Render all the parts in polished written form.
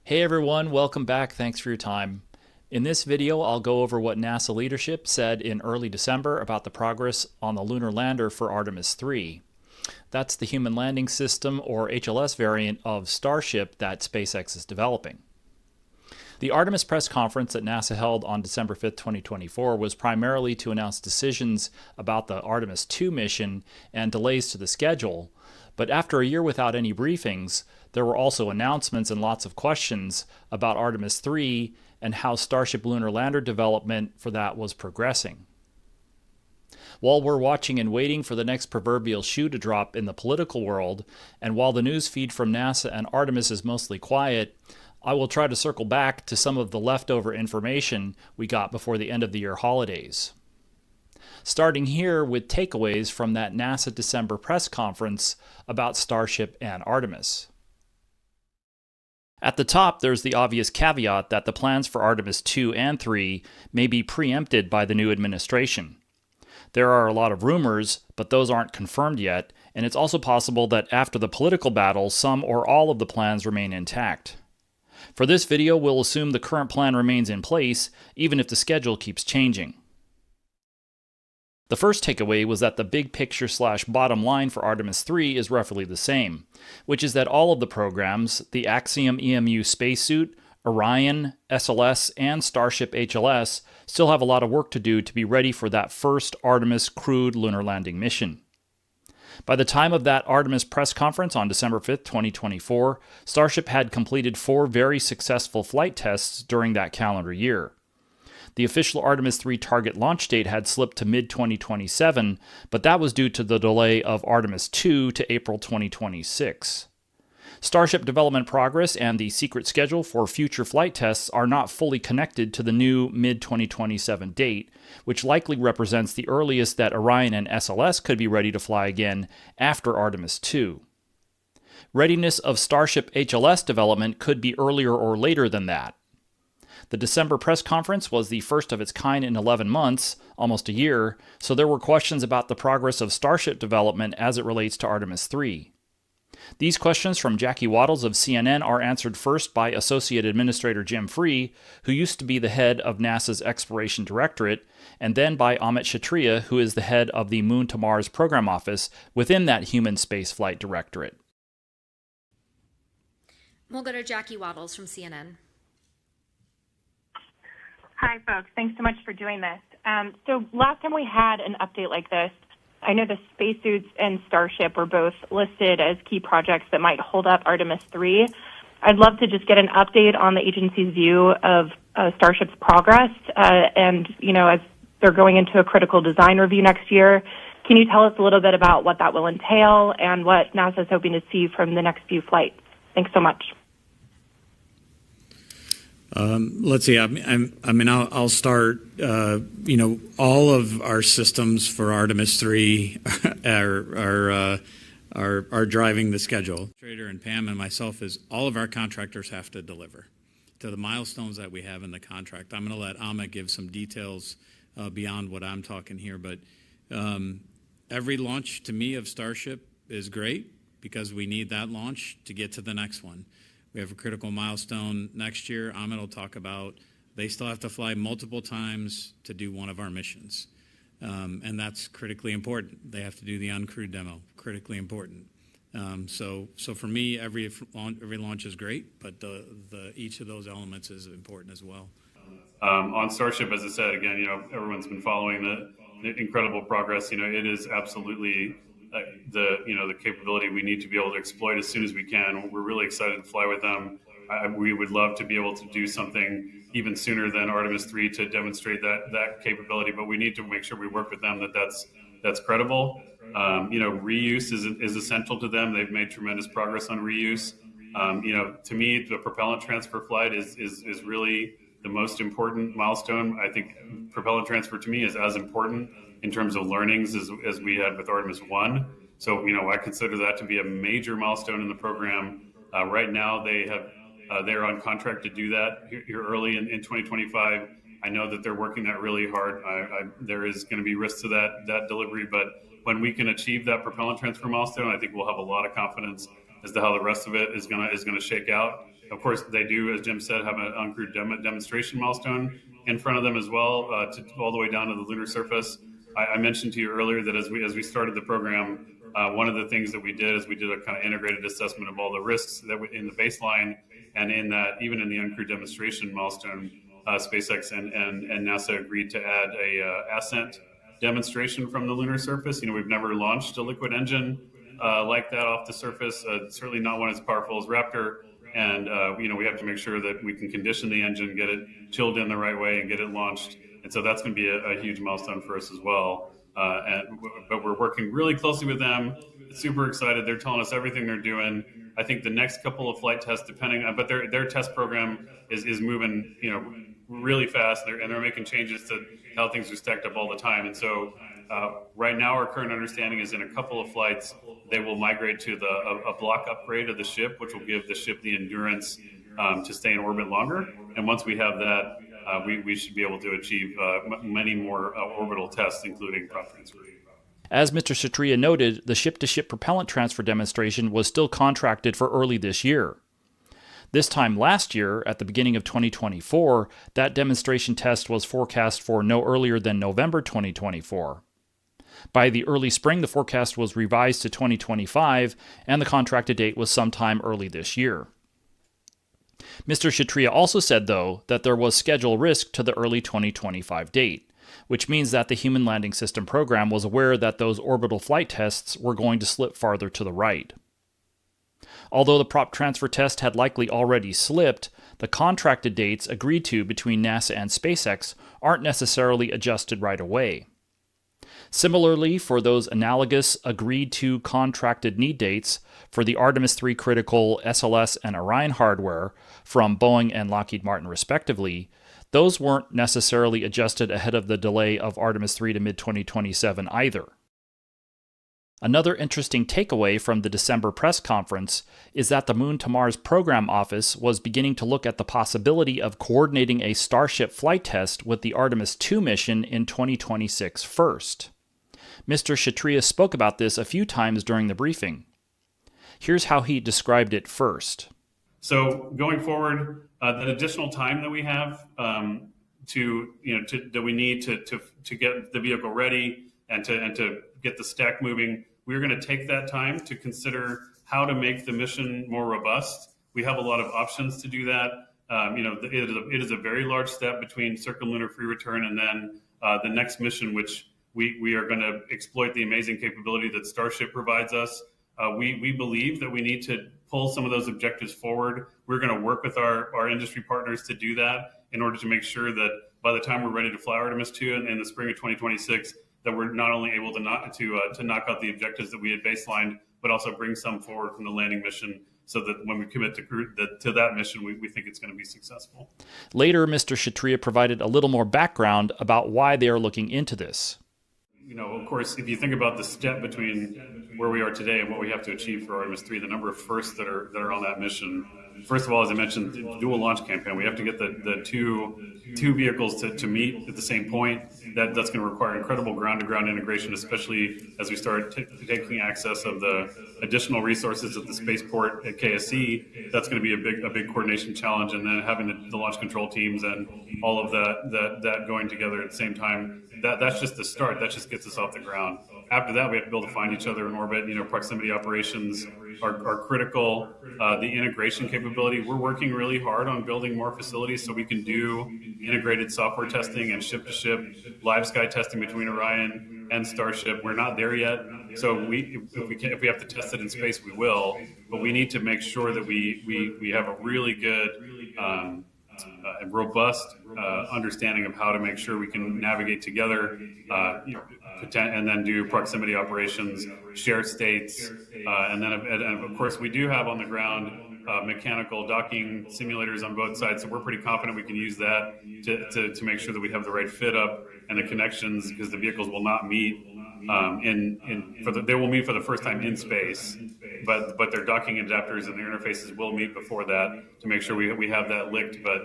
Hey everyone, welcome back. Thanks for your time. In this video, I'll go over what NASA leadership said in early December about the progress on the lunar lander for Artemis III. That's the human landing system, or HLS variant of Starship that SpaceX is developing. The Artemis press conference that NASA held on December 5, 2024 was primarily to announce decisions about the Artemis II mission and delays to the schedule, but after a year without any briefings, there were also announcements and lots of questions about Artemis III and how Starship lunar lander development for that was progressing. While we're watching and waiting for the next proverbial shoe to drop in the political world, and while the news feed from NASA and Artemis is mostly quiet, I will try to circle back to some of the leftover information we got before the end of the year holidays. Starting here with takeaways from that NASA December press conference about Starship and Artemis. At the top, there's the obvious caveat that the plans for Artemis II and III may be preempted by the new administration. There are a lot of rumors, but those aren't confirmed yet, and it's also possible that after the political battle, some or all of the plans remain intact. For this video, we'll assume the current plan remains in place, even if the schedule keeps changing. The first takeaway was that the big picture / bottom line for Artemis III is roughly the same, which is that all of the programs, the Axiom EMU spacesuit, Orion, SLS, and Starship HLS, still have a lot of work to do to be ready for that first Artemis crewed lunar landing mission. By the time of that Artemis press conference on December 5, 2024, Starship had completed 4 very successful flight tests during that calendar year. The official Artemis III target launch date had slipped to mid-2027, but that was due to the delay of Artemis II to April 2026. Starship development progress and the secret schedule for future flight tests are not fully connected to the new mid-2027 date, which likely represents the earliest that Orion and SLS could be ready to fly again after Artemis II. Readiness of Starship HLS development could be earlier or later than that. The December press conference was the first of its kind in 11 months, almost a year, so there were questions about the progress of Starship development as it relates to Artemis III. These questions from Jackie Wattles of CNN are answered first by Associate Administrator Jim Free, who used to be the head of NASA's Exploration Directorate, and then by Amit Kshatriya, who is the head of the Moon to Mars Program Office within that Human Spaceflight Directorate. We'll go to Jackie Wattles from CNN. Hi, folks. Thanks so much for doing this. So last time we had an update like this, I know the spacesuits and Starship were both listed as key projects that might hold up Artemis III. I'd love to just get an update on the agency's view of Starship's progress. And, as they're going into a critical design review next year, can you tell us a little bit about what that will entail and what NASA is hoping to see from the next few flights? Thanks so much. Let's see. I'll start. All of our systems for Artemis III are driving the schedule. Trader and Pam and myself is all of our contractors have to deliver to the milestones that we have in the contract. I'm going to let Amit give some details beyond what I'm talking here, but every launch to me of Starship is great because we need that launch to get to the next one. We have a critical milestone next year. Amit will talk about they still have to fly multiple times to do one of our missions. And that's critically important. They have to do the uncrewed demo, critically important. So for me, every launch is great, but each of those elements is important as well. On Starship, as I said, again, everyone's been following the incredible progress. It is absolutely the capability we need to be able to exploit as soon as we can. We're really excited to fly with them. We would love to be able to do something even sooner than Artemis III to demonstrate that capability, but we need to make sure we work with them that's credible. Reuse is essential to them. They've made tremendous progress on reuse. To me, the propellant transfer flight is really the most important milestone. I think propellant transfer to me is as important in terms of learnings as we had with Artemis I. So, I consider that to be a major milestone in the program. Right now, they're on contract to do that here early in 2025. I know that they're working that really hard. There is going to be risks to that delivery, but when we can achieve that propellant transfer milestone, I think we'll have a lot of confidence as to how the rest of it is going to shake out. Of course, they do, as Jim said, have an uncrewed demonstration milestone in front of them as well, all the way down to the lunar surface. I mentioned to you earlier that as we started the program, one of the things that we did is we did a kind of integrated assessment of all the risks that in the baseline, and in that, even in the uncrewed demonstration milestone, SpaceX and NASA agreed to add a ascent demonstration from the lunar surface. We've never launched a liquid engine like that off the surface, certainly not one as powerful as Raptor. And, we have to make sure that we can condition the engine, get it chilled in the right way, and get it launched. And so that's going to be a huge milestone for us as well. But we're working really closely with them. Super excited. They're telling us everything they're doing. I think the next couple of flight tests, but their test program is moving, really fast. And they're making changes to how things are stacked up all the time. And so right now, our current understanding is in a couple of flights, they will migrate to a block upgrade of the ship, which will give the ship the endurance to stay in orbit longer. And once we have that, we should be able to achieve many more orbital tests, including prop transfer. As Mr. Shatria noted, the ship-to-ship propellant transfer demonstration was still contracted for early this year. This time last year, at the beginning of 2024, that demonstration test was forecast for no earlier than November 2024. By the early spring, the forecast was revised to 2025, and the contracted date was sometime early this year. Mr. Shatria also said, though, that there was schedule risk to the early 2025 date, which means that the Human Landing System program was aware that those orbital flight tests were going to slip farther to the right. Although the prop transfer test had likely already slipped, the contracted dates agreed to between NASA and SpaceX aren't necessarily adjusted right away. Similarly, for those analogous agreed-to contracted need dates for the Artemis III critical SLS and Orion hardware from Boeing and Lockheed Martin respectively, those weren't necessarily adjusted ahead of the delay of Artemis III to mid-2027 either. Another interesting takeaway from the December press conference is that the Moon to Mars Program Office was beginning to look at the possibility of coordinating a Starship flight test with the Artemis II mission in 2026 first. Mr. Shatria spoke about this a few times during the briefing. Here's how he described it first. So going forward, that additional time that we have that we need to get the vehicle ready and to get the stack moving, we're going to take that time to consider how to make the mission more robust. We have a lot of options to do that. It is a very large step between circumlunar free return and then the next mission, which we are going to exploit the amazing capability that Starship provides us. We believe that we need to pull some of those objectives forward. We're going to work with our industry partners to do that in order to make sure that by the time we're ready to fly Artemis II in the spring of 2026, that we're not only able to knock out the objectives that we had baselined, but also bring some forward from the landing mission so that when we commit to that mission, we think it's going to be successful. Later, Mr. Shatria provided a little more background about why they are looking into this. Of course, if you think about the step between where we are today and what we have to achieve for Artemis III, the number of firsts that are on that mission. First of all, as I mentioned, the dual launch campaign. We have to get the two vehicles to meet at the same point. That's going to require incredible ground-to-ground integration, especially as we start taking access of the additional resources at the spaceport at KSC. That's going to be a big coordination challenge, and then having the launch control teams and all of that going together at the same time. That's just the start. That just gets us off the ground. After that, we have to be able to find each other in orbit. Proximity operations are critical. The integration capability, we're working really hard on building more facilities so we can do integrated software testing and ship-to-ship live sky testing between Orion and Starship. We're not there yet. So if we have to test it in space, we will. But we need to make sure that we have a really good and robust understanding of how to make sure we can navigate together, and then do proximity operations, share states, and of course we do have on the ground mechanical docking simulators on both sides. So we're pretty confident we can use that to make sure that we have the right fit up and the connections, because the vehicles will not meet they will meet for the first time in space, but their docking adapters and their interfaces will meet before that to make sure we have that licked. But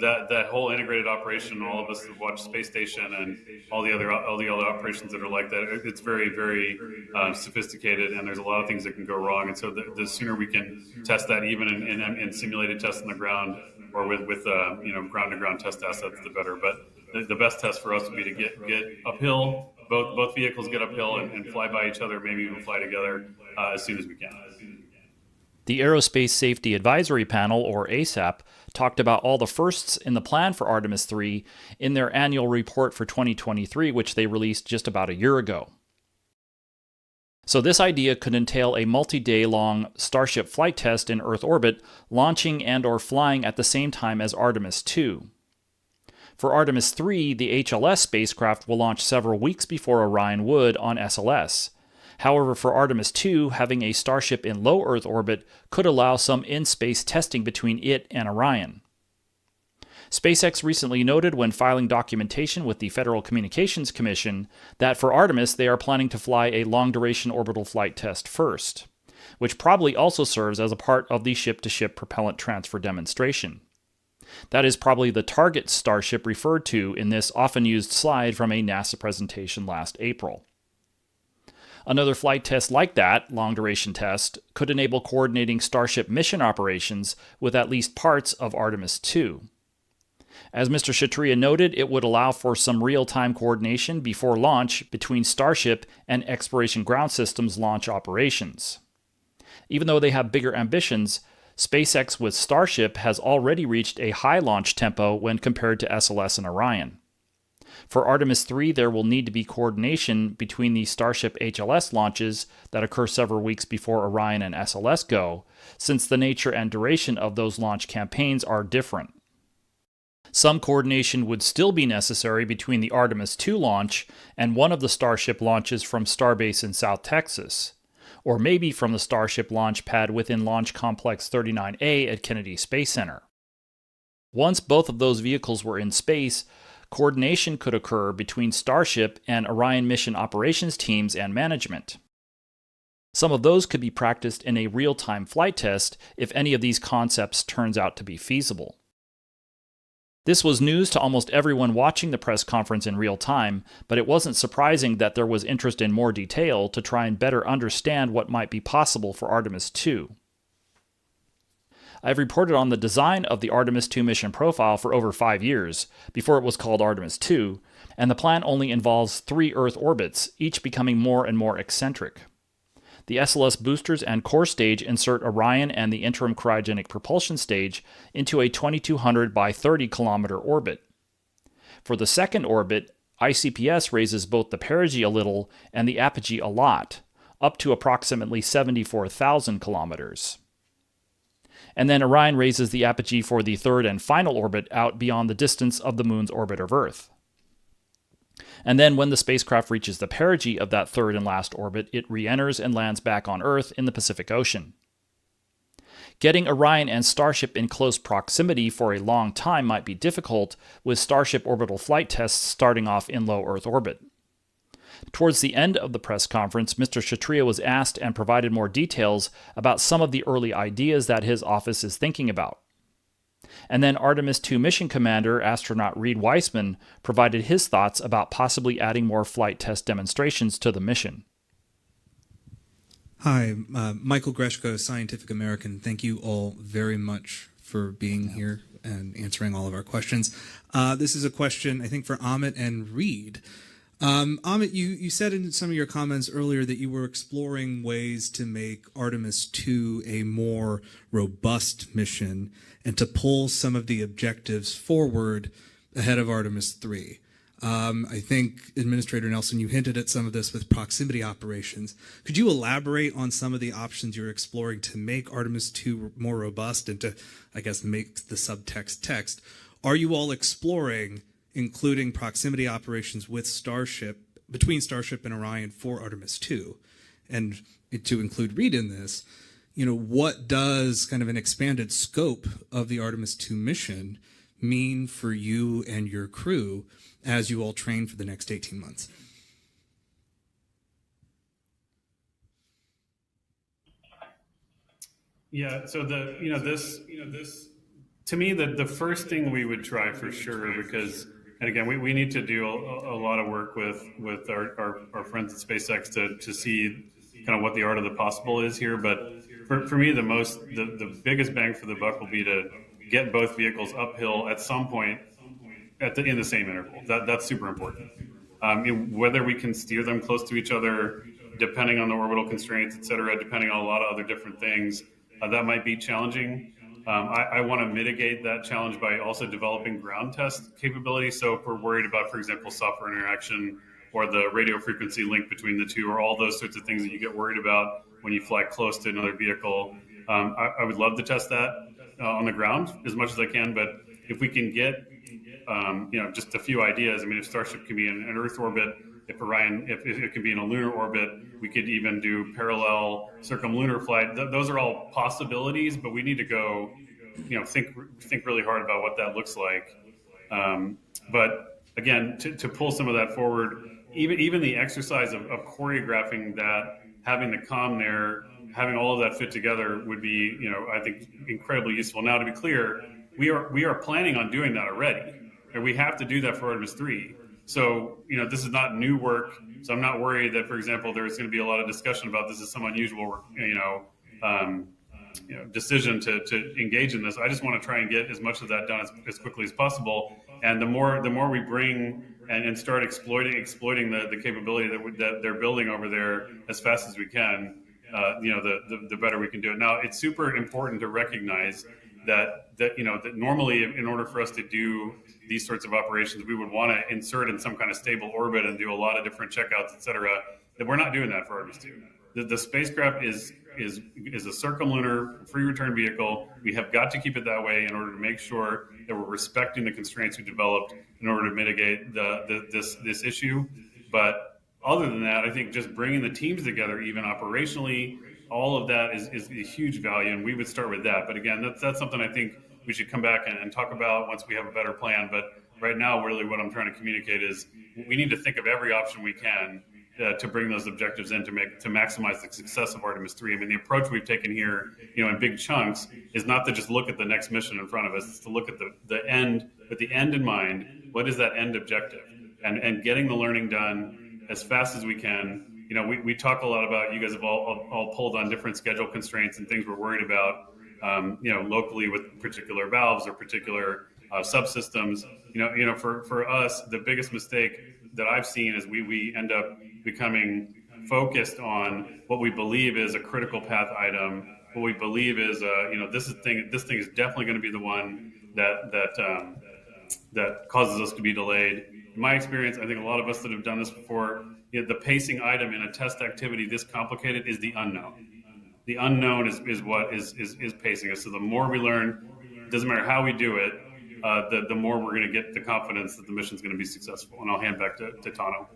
that whole integrated operation, all of us that watch Space Station and all the other operations that are like that, it's very, very sophisticated, and there's a lot of things that can go wrong. And so the sooner we can test that, even in simulated tests on the ground or with ground to ground test assets, the better. But the best test for us would be to get uphill. Both vehicles get uphill and fly by each other, maybe even fly together as soon as we can. The Aerospace Safety Advisory Panel, or ASAP, talked about all the firsts in the plan for Artemis III in their annual report for 2023, which they released just about a year ago. So this idea could entail a multi-day-long Starship flight test in Earth orbit, launching and/or flying at the same time as Artemis II. For Artemis III, the HLS spacecraft will launch several weeks before Orion would on SLS. However, for Artemis II, having a Starship in low Earth orbit could allow some in-space testing between it and Orion. SpaceX recently noted when filing documentation with the Federal Communications Commission that for Artemis they are planning to fly a long-duration orbital flight test first, which probably also serves as a part of the ship-to-ship propellant transfer demonstration. That is probably the target Starship referred to in this often-used slide from a NASA presentation last April. Another flight test like that, long-duration test, could enable coordinating Starship mission operations with at least parts of Artemis II. As Mr. Kshatriya noted, it would allow for some real-time coordination before launch between Starship and Exploration Ground Systems launch operations. Even though they have bigger ambitions, SpaceX with Starship has already reached a high launch tempo when compared to SLS and Orion. For Artemis III, there will need to be coordination between the Starship HLS launches that occur several weeks before Orion and SLS go, since the nature and duration of those launch campaigns are different. Some coordination would still be necessary between the Artemis II launch and one of the Starship launches from Starbase in South Texas, or maybe from the Starship launch pad within Launch Complex 39A at Kennedy Space Center. Once both of those vehicles were in space, coordination could occur between Starship and Orion mission operations teams and management. Some of those could be practiced in a real-time flight test if any of these concepts turns out to be feasible. This was news to almost everyone watching the press conference in real time, but it wasn't surprising that there was interest in more detail to try and better understand what might be possible for Artemis II. I've reported on the design of the Artemis II mission profile for over 5 years, before it was called Artemis II, and the plan only involves 3 Earth orbits, each becoming more and more eccentric. The SLS boosters and core stage insert Orion and the interim cryogenic propulsion stage into a 2200 by 30 kilometer orbit. For the second orbit, ICPS raises both the perigee a little and the apogee a lot, up to approximately 74,000 kilometers. And then Orion raises the apogee for the third and final orbit out beyond the distance of the Moon's orbit of Earth. And then when the spacecraft reaches the perigee of that third and last orbit, it re-enters and lands back on Earth in the Pacific Ocean. Getting Orion and Starship in close proximity for a long time might be difficult, with Starship orbital flight tests starting off in low Earth orbit. Towards the end of the press conference, Mr. Kshatriya was asked and provided more details about some of the early ideas that his office is thinking about. And then Artemis II mission commander, astronaut Reed Weissman, provided his thoughts about possibly adding more flight test demonstrations to the mission. Hi, Michael Greshko, Scientific American. Thank you all very much for being here and answering all of our questions. This is a question, I think, for Amit and Reed. Amit, you said in some of your comments earlier that you were exploring ways to make Artemis II a more robust mission and to pull some of the objectives forward ahead of Artemis III. I think, Administrator Nelson, you hinted at some of this with proximity operations. Could you elaborate on some of the options you're exploring to make Artemis II more robust and to, I guess, make the subtext text? Are you all exploring including proximity operations with Starship, between Starship and Orion for Artemis II? And to include Reed in this, what does kind of an expanded scope of the Artemis II mission mean for you and your crew as you all train for the next 18 months? Yeah, so this To me, the first thing we would try for sure, because, and again, we need to do a lot of work with our friends at SpaceX to see kind of what the art of the possible is here. But for me, the biggest bang for the buck will be to get both vehicles uphill at some point in the same interval. That's super important. Whether we can steer them close to each other, depending on the orbital constraints, et cetera, depending on a lot of other different things, that might be challenging. I want to mitigate that challenge by also developing ground test capability. So if we're worried about, for example, software interaction or the radio frequency link between the two, or all those sorts of things that you get worried about when you fly close to another vehicle, I would love to test that on the ground as much as I can. But if we can get, just a few ideas. I mean, if Starship can be in an Earth orbit, if it can be in a lunar orbit, we could even do parallel circumlunar flight. Those are all possibilities, but we need to go, think really hard about what that looks like. But again, to pull some of that forward, even the exercise of choreographing that, having the comm there, having all of that fit together would be, I think, incredibly useful. Now, to be clear, we are planning on doing that already, and we have to do that for Artemis III. So, this is not new work. So I'm not worried that, for example, there's going to be a lot of discussion about this is some unusual, decision to engage in this. I just want to try and get as much of that done as quickly as possible. And the more we bring and start exploiting the capability that they're building over there as fast as we can, the better we can do it. Now, it's super important to recognize that normally, in order for us to do these sorts of operations, we would want to insert in some kind of stable orbit and do a lot of different checkouts, et cetera. That we're not doing that for Artemis II. The spacecraft is a circumlunar free return vehicle. We have got to keep it that way in order to make sure that we're respecting the constraints we developed in order to mitigate this issue. But other than that, I think just bringing the teams together, even operationally, all of that is a huge value, and we would start with that. But again, that's something I think we should come back and talk about once we have a better plan. But right now, really what I'm trying to communicate is we need to think of every option we can to bring those objectives in to maximize the success of Artemis III. I mean, the approach we've taken here, in big chunks, is not to just look at the next mission in front of us. It's to look at the end, with the end in mind. What is that end objective? And getting the learning done as fast as we can. We talk a lot about, you guys have all pulled on different schedule constraints and things we're worried about, locally with particular valves or particular subsystems. For us, the biggest mistake that I've seen is we end up becoming focused on what we believe is a critical path item, what we believe is, this thing is definitely going to be the one that causes us to be delayed. In my experience, I think a lot of us that have done this before, the pacing item in a test activity this complicated is the unknown. The unknown is what is pacing us. So the more we learn, it doesn't matter how we do it, the more we're going to get the confidence that the mission's going to be successful. And I'll hand back to Tano.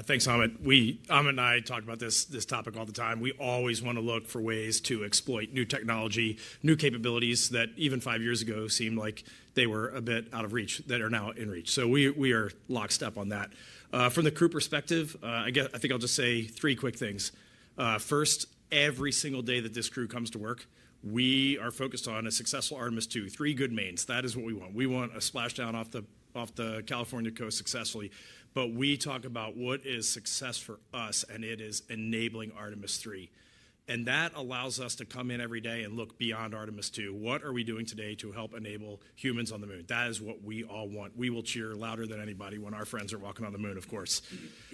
Thanks, Amit. Amit and I talk about this topic all the time. We always want to look for ways to exploit new technology, new capabilities that even 5 years ago seemed like they were a bit out of reach, that are now in reach. So we are lockstep on that. From the crew perspective, I think I'll just say three quick things. First, every single day that this crew comes to work, we are focused on a successful Artemis II, 3 good mains. That is what we want. We want a splashdown off the California coast successfully. But we talk about what is success for us, and it is enabling Artemis III. And that allows us to come in every day and look beyond Artemis II. What are we doing today to help enable humans on the moon? That is what we all want. We will cheer louder than anybody when our friends are walking on the moon, of course.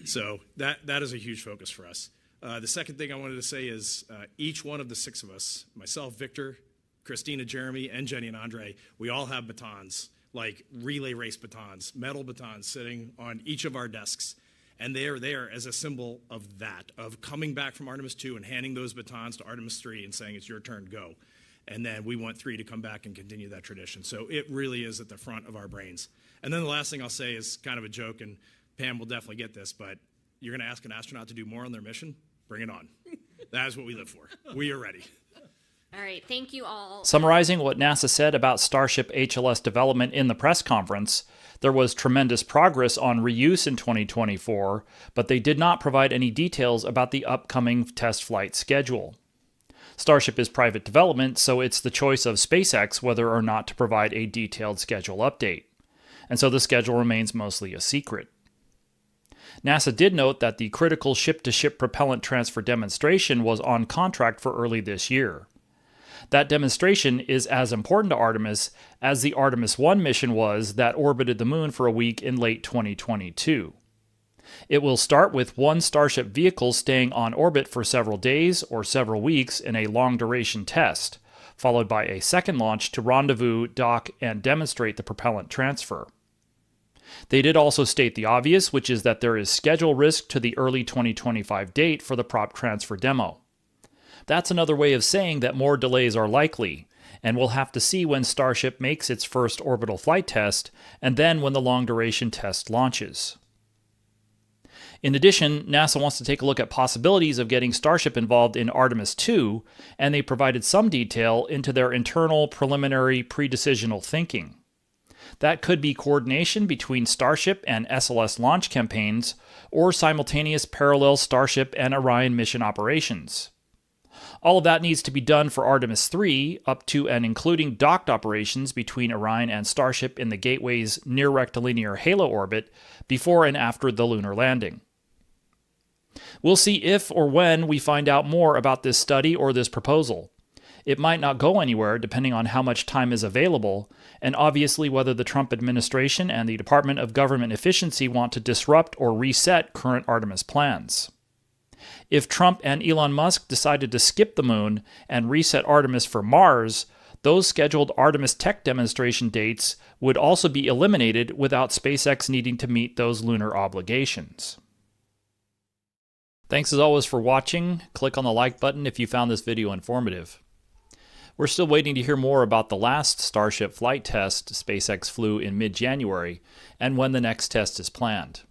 So that is a huge focus for us. The second thing I wanted to say is each one of the 6 of us, myself, Victor, Christina, Jeremy, and Jenny and Andre, we all have batons, like relay race batons, metal batons sitting on each of our desks. And they are there as a symbol of that, of coming back from Artemis II and handing those batons to Artemis III and saying, it's your turn, go. And then we want 3 to come back and continue that tradition. So it really is at the front of our brains. And then the last thing I'll say is kind of a joke, and Pam will definitely get this, but you're going to ask an astronaut to do more on their mission? Bring it on. That is what we live for. We are ready. All right, thank you all. Summarizing what NASA said about Starship HLS development in the press conference, there was tremendous progress on reuse in 2024, but they did not provide any details about the upcoming test flight schedule. Starship is private development, so it's the choice of SpaceX whether or not to provide a detailed schedule update. And so the schedule remains mostly a secret. NASA did note that the critical ship-to-ship propellant transfer demonstration was on contract for early this year. That demonstration is as important to Artemis as the Artemis I mission was that orbited the moon for a week in late 2022. It will start with one Starship vehicle staying on orbit for several days or several weeks in a long-duration test, followed by a second launch to rendezvous, dock, and demonstrate the propellant transfer. They did also state the obvious, which is that there is schedule risk to the early 2025 date for the prop transfer demo. That's another way of saying that more delays are likely, and we'll have to see when Starship makes its first orbital flight test, and then when the long-duration test launches. In addition, NASA wants to take a look at possibilities of getting Starship involved in Artemis II, and they provided some detail into their internal preliminary pre-decisional thinking. That could be coordination between Starship and SLS launch campaigns, or simultaneous parallel Starship and Orion mission operations. All of that needs to be done for Artemis III, up to and including docked operations between Orion and Starship in the Gateway's near-rectilinear halo orbit before and after the lunar landing. We'll see if or when we find out more about this study or this proposal. It might not go anywhere depending on how much time is available, and obviously whether the Trump administration and the Department of Government Efficiency want to disrupt or reset current Artemis plans. If Trump and Elon Musk decided to skip the moon and reset Artemis for Mars, those scheduled Artemis tech demonstration dates would also be eliminated without SpaceX needing to meet those lunar obligations. Thanks as always for watching. Click on the like button if you found this video informative. We're still waiting to hear more about the last Starship flight test SpaceX flew in mid-January and when the next test is planned.